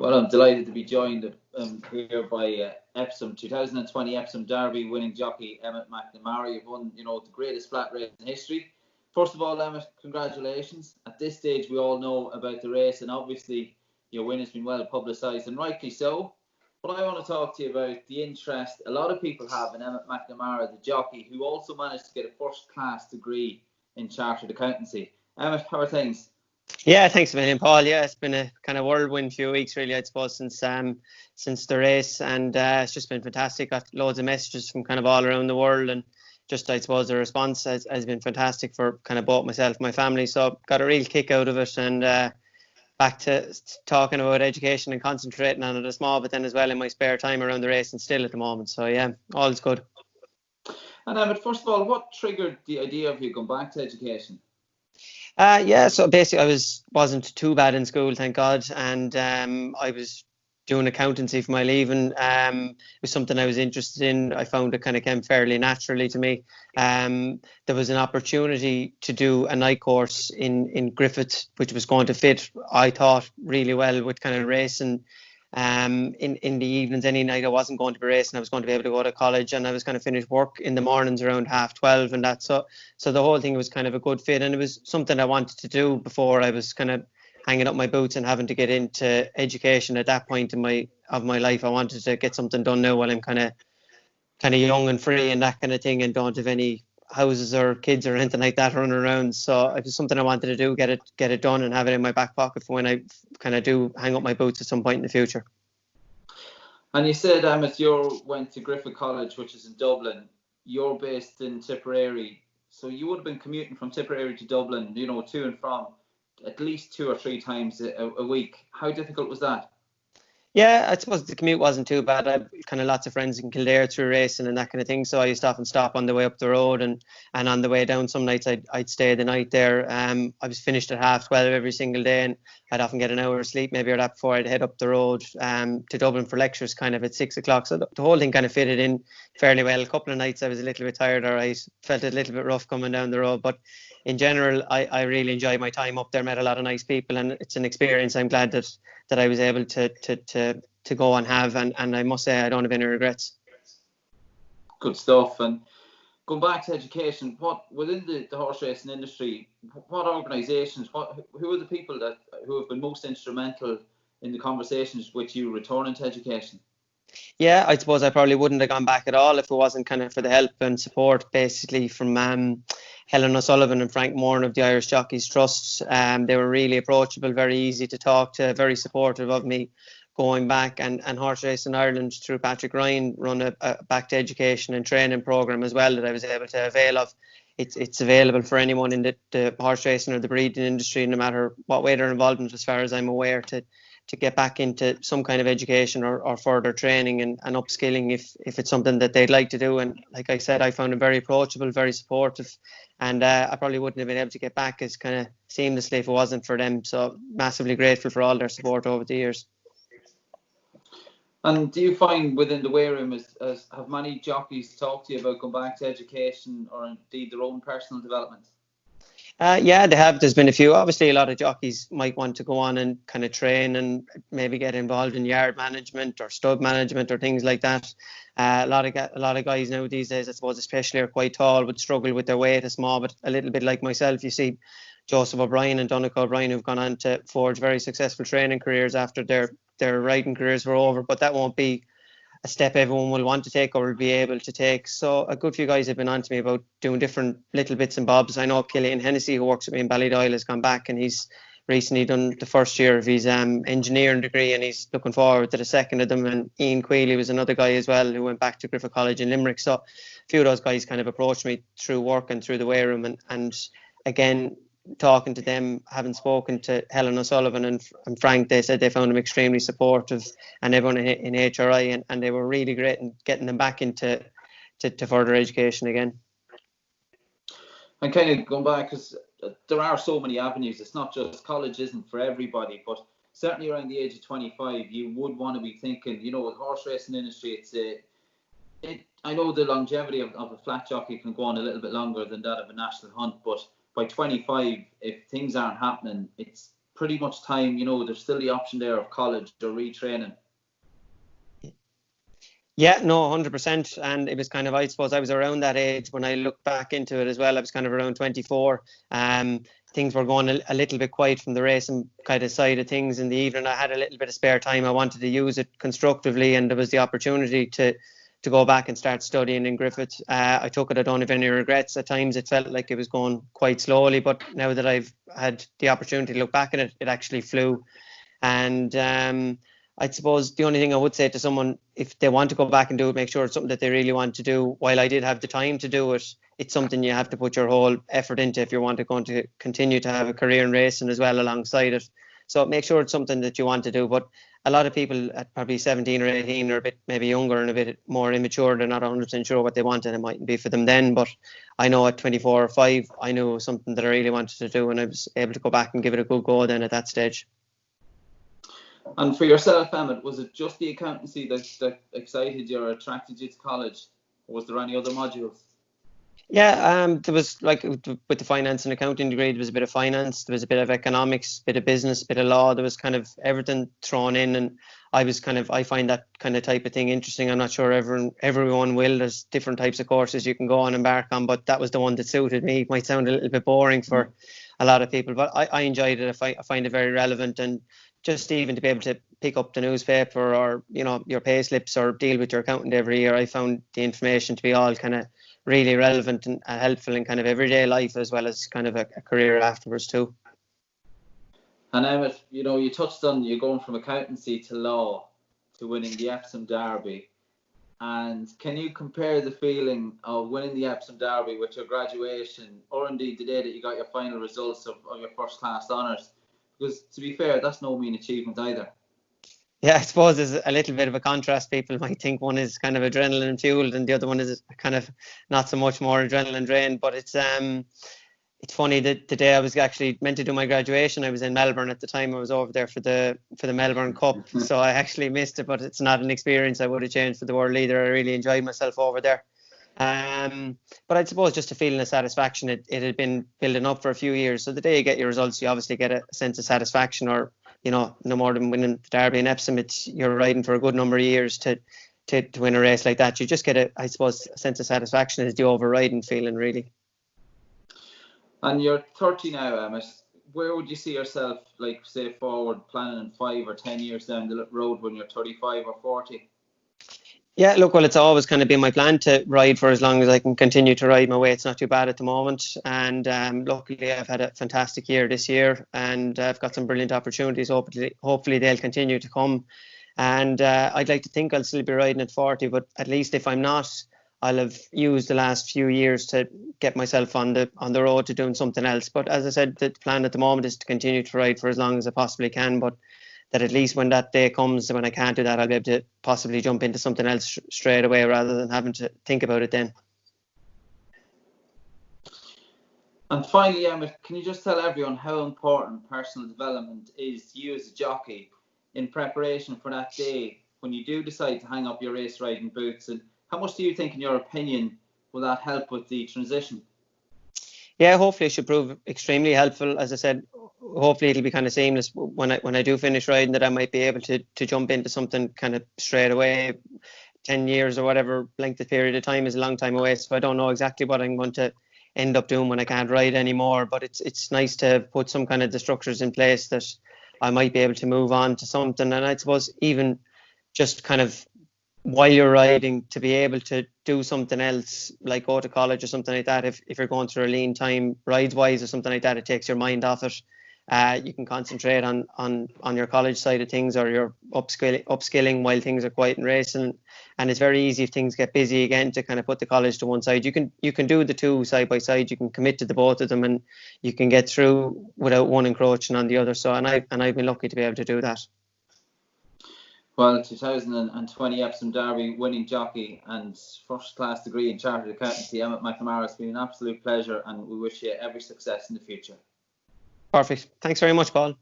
Well, I'm delighted to be joined here by Epsom 2020 Epsom Derby winning jockey Emmet McNamara. You've won, the greatest flat race in history. First of all, Emmet, congratulations. At this stage, we all know about the race, and obviously your win has been well publicised, and rightly so. But I want to talk to you about the interest a lot of people have in Emmet McNamara, the jockey, who also managed to get a first-class degree in chartered accountancy. Emmet, how are things? Yeah, thanks a million, Paul. Yeah, it's been a kind of whirlwind few weeks, really, I suppose, since the race, and it's just been fantastic. Got loads of messages from kind of all around the world, and just, I suppose, the response has been fantastic for kind of both myself and my family. So got a real kick out of it, and back to talking about education and concentrating on it a small bit then as well in my spare time around the race and still at the moment. So yeah, all is good. And Emmet, first of all, what triggered the idea of you going back to education? So basically I wasn't too bad in school, thank God, and I was doing accountancy for my leaving. It was something I was interested in. I found it kind of came fairly naturally to me. There was an opportunity to do a night course in Griffith, which was going to fit, I thought, really well with kind of racing. In the evenings, any night I wasn't going to be racing, I was going to be able to go to college, and I was going to finish work in the mornings around 12:30 and that. So the whole thing was kind of a good fit, and it was something I wanted to do before I was kind of hanging up my boots and having to get into education at that point in my life. I wanted to get something done now while I'm kind of young and free and that kind of thing, and don't have any houses or kids or anything like that running around. So it was something I wanted to do, get it done and have it in my back pocket for when I kind of do hang up my boots at some point in the future. And you said, Emmet, you went to Griffith College, which is in Dublin. You're based in Tipperary, so you would have been commuting from Tipperary to Dublin, to and from, at least 2 or 3 times a week. How difficult was that? Yeah, I suppose the commute wasn't too bad. I had kind of lots of friends in Kildare through racing and that kind of thing, so I used to often stop on the way up the road, and on the way down some nights I'd stay the night there. I was finished at 12:30 every single day, and I'd often get an hour of sleep maybe or that before I'd head up the road to Dublin for lectures kind of at 6 o'clock. So the whole thing kind of fitted in fairly well. A couple of nights I was a little bit tired, or I felt it a little bit rough coming down the road, but in general I really enjoyed my time up there, met a lot of nice people, and it's an experience I'm glad that I was able to go and have, and I must say I don't have any regrets. Good stuff. And going back to education, what within the horse racing industry, what organisations, who are the people who have been most instrumental in the conversations with you returning to education? Yeah, I suppose I probably wouldn't have gone back at all if it wasn't kind of for the help and support basically from Helen O'Sullivan and Frank Moran of the Irish Jockeys Trust. They were really approachable, very easy to talk to, very supportive of me going back, and Horse Racing Ireland through Patrick Ryan run a back to education and training programme as well that I was able to avail of. It's available for anyone in the horse racing or the breeding industry, no matter what way they're involved in, as far as I'm aware, to get back into some kind of education or further training and upskilling if it's something that they'd like to do. And like I said, I found them very approachable, very supportive, and I probably wouldn't have been able to get back as kind of seamlessly if it wasn't for them. So massively grateful for all their support over the years. And do you find within the weigh room, have many jockeys talked to you about going back to education or indeed their own personal development? Yeah, they have. There's been a few. Obviously, a lot of jockeys might want to go on and kind of train and maybe get involved in yard management or stud management or things like that. A lot of guys now these days, I suppose, especially are quite tall, would struggle with their weight, a small, but a little bit like myself. You see Joseph O'Brien and Dundalk O'Brien who've gone on to forge very successful training careers after their riding careers were over, but that won't be a step everyone will want to take or will be able to take. So a good few guys have been on to me about doing different little bits and bobs. I know Killian Hennessy, who works with me in Ballydoyle, has gone back and he's recently done the first year of his engineering degree, and he's looking forward to the second of them. And Ian Quealy was another guy as well who went back to Griffith College in Limerick. So a few of those guys kind of approached me through work and through the weigh room, and again, talking to them, having spoken to Helen O'Sullivan and Frank, they said they found them extremely supportive, and everyone in HRI, and they were really great in getting them back into further education again. And kind of going back, because there are so many avenues. It's not just college isn't for everybody, but certainly around the age of 25, you would want to be thinking, with horse racing industry, I know the longevity of a flat jockey can go on a little bit longer than that of a national hunt, but by 25, if things aren't happening, it's pretty much time, there's still the option there of college or retraining. Yeah, no, 100%. And it was kind of, I suppose I was around that age when I look back into it as well. I was kind of around 24. Things were going a little bit quiet from the racing kind of side of things in the evening. I had a little bit of spare time. I wanted to use it constructively, and there was the opportunity to go back and start studying in Griffith. I took it. I don't have any regrets. At times it felt like it was going quite slowly, but now that I've had the opportunity to look back at it, it actually flew. And I suppose the only thing I would say to someone, if they want to go back and do it, make sure it's something that they really want to do. While I did have the time to do it, it's something you have to put your whole effort into if you want to continue to have a career in racing as well alongside it. So make sure it's something that you want to do. But a lot of people at probably 17 or 18 are a bit maybe younger and a bit more immature. They're not 100% sure what they want, and it mightn't be for them then. But I know at 24 or 5, I knew it was something that I really wanted to do, and I was able to go back and give it a good go then at that stage. And for yourself, Emmet, was it just the accountancy that excited you or attracted you to college? Or was there any other modules? Yeah, there was, like, with the finance and accounting degree, there was a bit of finance, there was a bit of economics, a bit of business, a bit of law. There was kind of everything thrown in, and I find that kind of type of thing interesting. I'm not sure everyone will. There's different types of courses you can go and embark on, but that was the one that suited me. It might sound a little bit boring for a lot of people, but I enjoyed it. I find it very relevant, and just even to be able to pick up the newspaper or, your pay slips or deal with your accountant every year, I found the information to be all kind of really relevant and helpful in kind of everyday life, as well as kind of a career afterwards too. And Emmet, you touched on you going from accountancy to law to winning the Epsom Derby. And can you compare the feeling of winning the Epsom Derby with your graduation, or indeed the day that you got your final results of your first class honours? Because to be fair, that's no mean achievement either. Yeah, I suppose there's a little bit of a contrast. People might think one is kind of adrenaline fueled and the other one is kind of not so much, more adrenaline drained. But it's funny that the day I was actually meant to do my graduation, I was in Melbourne at the time. I was over there for the Melbourne Cup, so I actually missed it. But it's not an experience I would have changed for the world either. I really enjoyed myself over there. But I suppose just a feeling of satisfaction. It had been building up for a few years. So the day you get your results, you obviously get a sense of satisfaction, or, no more than winning the Derby in Epsom. You're riding for a good number of years to win a race like that. You just get a sense of satisfaction as the overriding feeling, really. And you're 30 now, Emmet. Where would you see yourself, like, say, forward, planning in 5 or 10 years down the road when you're 35 or 40? Yeah, look, well, it's always kind of been my plan to ride for as long as I can continue to ride my way. It's not too bad at the moment. And luckily, I've had a fantastic year this year, and I've got some brilliant opportunities. Hopefully they'll continue to come. And I'd like to think I'll still be riding at 40, but at least if I'm not, I'll have used the last few years to get myself on the road to doing something else. But as I said, the plan at the moment is to continue to ride for as long as I possibly can, but that at least when that day comes, when I can't do that, I'll be able to possibly jump into something else straight away rather than having to think about it then. And finally, Emmet, can you just tell everyone how important personal development is to you as a jockey in preparation for that day when you do decide to hang up your race riding boots? And how much do you think, in your opinion, will that help with the transition? Yeah, hopefully it should prove extremely helpful. As I said, hopefully it'll be kind of seamless when I do finish riding, that I might be able to jump into something kind of straight away. 10 years or whatever length of period of time is a long time away, so I don't know exactly what I'm going to end up doing when I can't ride anymore. But it's nice to put some kind of the structures in place that I might be able to move on to something. And I suppose even just kind of while you're riding, to be able to do something else, like go to college or something like that, if you're going through a lean time rides wise or something like that, it takes your mind off it. You can concentrate on your college side of things, or your upskilling while things are quiet and racing. And it's very easy if things get busy again to kind of put the college to one side. You can do the two side by side. You can commit to the both of them, and you can get through without one encroaching on the other. So and I've been lucky to be able to do that. Well, 2020 Epsom Derby winning jockey and first class degree in chartered accountancy, Emmet McNamara, it's been an absolute pleasure, and we wish you every success in the future. Perfect. Thanks very much, Paul.